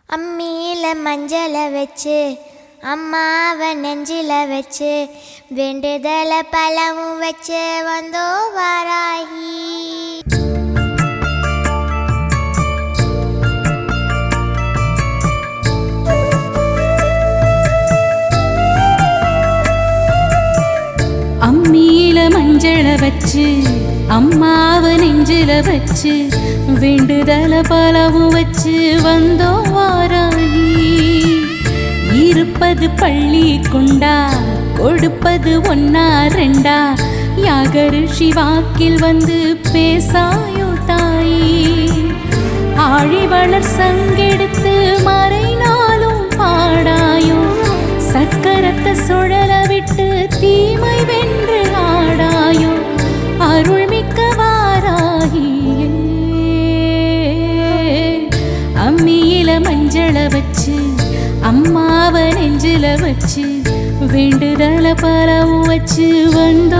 அம்மியில மஞ்சளை வச்சு அம்மாவை நெஞ்சில வச்சு வேண்டுதல பழமும் வச்சு வந்தோ வாராகி. அம்மியில மஞ்சளை வச்சு அம்மாவை நெஞ்சில வச்சு வேண்டுதல பலவும் வச்சு வந்தோ வாராகி. இருப்பது பள்ளி கொண்டா கொடுப்பது ஒன்னா ரெண்டா யாகரிஷி வாக்கில் வந்து பேசாயோ தாயி. ஆழி வளர் சங்கெடுத்து மறைநாளும் பாடாயோ சக்கரத்தை சுழல விட்டு தீமை வென்று ஆடாயோ அருள்மிக்க வாராகியே. அம்மியில மஞ்சளை வச்சு அம்மாவை நெஞ்சில வச்சு வேண்டுதல பலவும் வச்சு வந்தோ